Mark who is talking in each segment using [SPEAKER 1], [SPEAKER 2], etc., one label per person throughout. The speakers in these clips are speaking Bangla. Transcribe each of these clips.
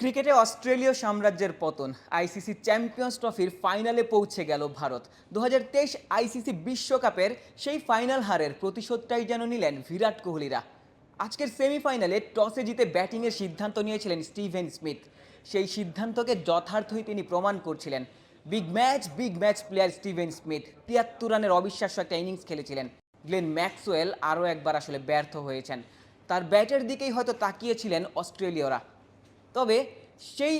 [SPEAKER 1] ক্রিকেটে অস্ট্রেলীয় সাম্রাজ্যের পতন, আইসিসি চ্যাম্পিয়ন্স ট্রফির ফাইনালে পৌঁছে গেল ভারত। 2023 আইসিসি বিশ্বকাপের সেই ফাইনাল হারের প্রতিশোধটাই যেন নিলেন বিরাট কোহলিরা। আজকের সেমিফাইনালে টসে জিতে ব্যাটিংয়ের সিদ্ধান্ত নিয়েছিলেন স্টিভেন স্মিথ। সেই সিদ্ধান্তকে যথার্থই তিনি প্রমাণ করছিলেন। Big match player Steven Smith 73 রানের অবিশ্বাস্য একটা ইনিংস খেলেছিলেন। গ্লেন ম্যাক্সওয়েল আরও একবার আসলে ব্যর্থ হয়েছেন। তার ব্যাটের দিকেই হয়তো তাকিয়েছিলেন অস্ট্রেলীয়রা। তবে সেই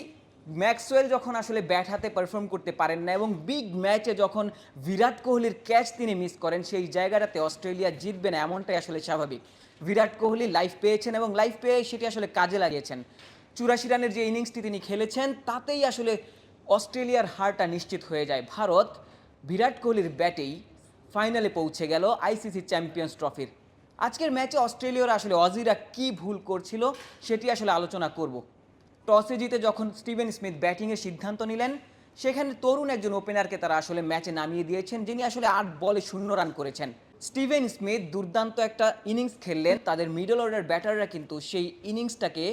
[SPEAKER 1] ম্যাক্সওয়েল যখন আসলে ব্যাট হাতে পারফর্ম করতে পারেন না এবং বিগ ম্যাচে যখন বিরাট কোহলির ক্যাচ তিনি মিস করেন, সেই জায়গাটাতে অস্ট্রেলিয়া জিতবে না এমনটাই আসলে স্বাভাবিক। বিরাট কোহলি লাইফ পেয়েছেন এবং লাইফ পেয়ে সেটি আসলে কাজে লাগিয়েছেন। 84 রানের যে ইনিংসটি তিনি খেলেছেন তাতেই আসলে অস্ট্রেলিয়ার হারটা নিশ্চিত হয়ে যায়। ভারত বিরাট কোহলির ব্যাটেই ফাইনালে পৌঁছে গেল আইসিসি চ্যাম্পিয়ন্স ট্রফির। আজকের ম্যাচে অস্ট্রেলীয়রা আসলে অজিরা কী ভুল করছিল সেটি আসলে আলোচনা করব। টসে জিতে যখন স্টিভেন স্মিথ ব্যাটিংয়ের সিদ্ধান্ত নিলেন, সেখানে তরুণ একজন ওপেনারকে তারা আসলে ম্যাচে নামিয়ে দিয়েছেন, যিনি আসলে 8 বলে 0 রান করেছেন। স্টিভেন স্মিথ দুর্দান্ত একটা ইনিংস খেললেন। তাদের মিডল অর্ডার ব্যাটাররা কিন্তু সেই ইনিংসটাকে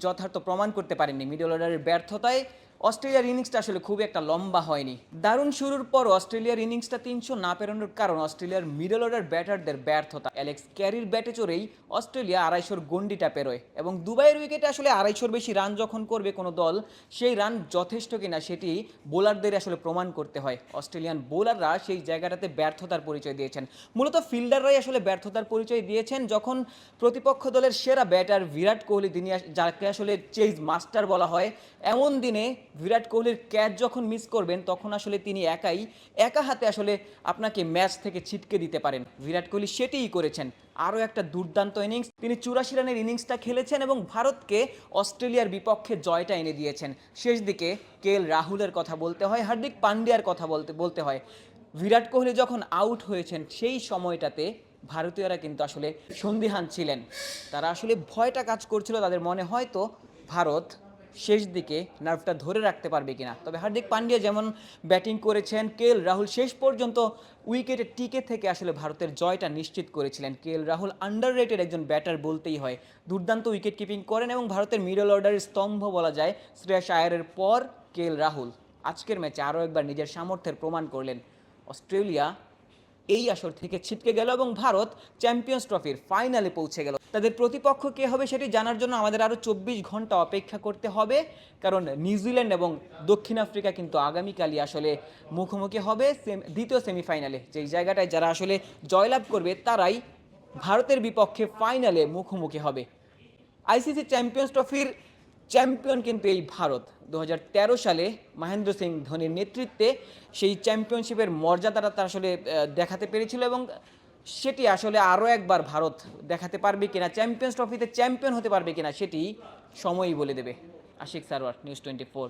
[SPEAKER 1] যথার্থ প্রমাণ করতে পারেননি। মিডল অর্ডারের ব্যর্থতায় অস্ট্রেলিয়ার ইনিংসটা আসলে খুব একটা লম্বা হয়নি। দারুণ শুরুর পর অস্ট্রেলিয়ার ইনিংসটা 300 না পেরোনোর কারণ অস্ট্রেলিয়ার মিডল অর্ডার ব্যাটারদের ব্যর্থতা। অ্যালেক্স ক্যারির ব্যাটে চড়েই অস্ট্রেলিয়া 250-র গন্ডিটা পেরোয় এবং দুবাইয়ের উইকেটে আসলে 250-র বেশি রান যখন করবে কোনো দল, সেই রান যথেষ্ট কিনা সেটি বোলারদের আসলে প্রমাণ করতে হয়। অস্ট্রেলিয়ান বোলাররা সেই জায়গাটাতে ব্যর্থতার পরিচয় দিয়েছেন। মূলত ফিল্ডাররাই আসলে ব্যর্থতার পরিচয় দিয়েছেন, যখন প্রতিপক্ষ দলের সেরা ব্যাটার বিরাট কোহলি, তিনি যাকে আসলে চেজ মাস্টার বলা হয়, এমন দিনে বিরাট কোহলির ক্যাচ যখন মিস করবেন তখন আসলে তিনি একা হাতে আসলে আপনাকে ম্যাচ থেকে ছিটকে দিতে পারেন। বিরাট কোহলি সেটিই করেছেন। আরও একটা দুর্দান্ত ইনিংস, তিনি 84 রানের ইনিংসটা খেলেছেন এবং ভারতকে অস্ট্রেলিয়ার বিপক্ষে জয়টা এনে দিয়েছেন। শেষ দিকে রাহুলের কথা বলতে হয়, হার্দিক পান্ডিয়ার কথা বলতে হয়। বিরাট কোহলি যখন আউট হয়েছেন সেই সময়টাতে ভারতীয়রা কিন্তু আসলে সন্দিহান ছিলেন। তারা আসলে ভয়টা কাজ করছিল তাদের মনে, হয়তো ভারত শেষ দিকে নার্ভটা ধরে রাখতে পারবে কিনা। তবে হার্দিক পান্ডিয়া যেমন ব্যাটিং করেছেন, রাহুল শেষ পর্যন্ত উইকেটে টিকে থেকে আসলে ভারতের জয়টা নিশ্চিত করেছিলেন। রাহুল আন্ডাররেটেড একজন ব্যাটার বলতেই হয়। দুর্দান্ত উইকেট কিপিং করেন এবং ভারতের মিডল অর্ডারের স্তম্ভ বলা যায়। শ্রেয়াস আয়ারের পর রাহুল আজকের ম্যাচে আরও একবার নিজের সামর্থ্যের প্রমাণ করলেন। অস্ট্রেলিয়া এই আসর থেকে ছিটকে গেল এবং ভারত চ্যাম্পিয়ন্স ট্রফির ফাইনালে পৌঁছে গেল। তাদের প্রতিপক্ষ কে হবে সেটি জানার জন্য আমাদের আরও 24 ঘন্টা অপেক্ষা করতে হবে, কারণ নিউজিল্যান্ড এবং দক্ষিণ আফ্রিকা কিন্তু আগামীকালই আসলে মুখোমুখি হবে দ্বিতীয় সেমিফাইনালে। যেই জায়গাটায় যারা আসলে জয়লাভ করবে তারাই ভারতের বিপক্ষে ফাইনালে মুখোমুখি হবে। আইসিসি চ্যাম্পিয়ন্স ট্রফির চ্যাম্পিয়ন কিন্তু এই ভারত। 2013 সালে মহেন্দ্র সিং ধোনির নেতৃত্বে সেই চ্যাম্পিয়নশিপের মর্যাদাটা তারা আসলে দেখাতে পেরেছিল এবং সেটি আসলে আরও একবার ভারত দেখাতে পারবে কিনা, চ্যাম্পিয়ন্স ট্রফিতে চ্যাম্পিয়ন হতে পারবে কিনা, সেটি সময়ই বলে দেবে। আশিক সারওয়ার, নিউজ 24।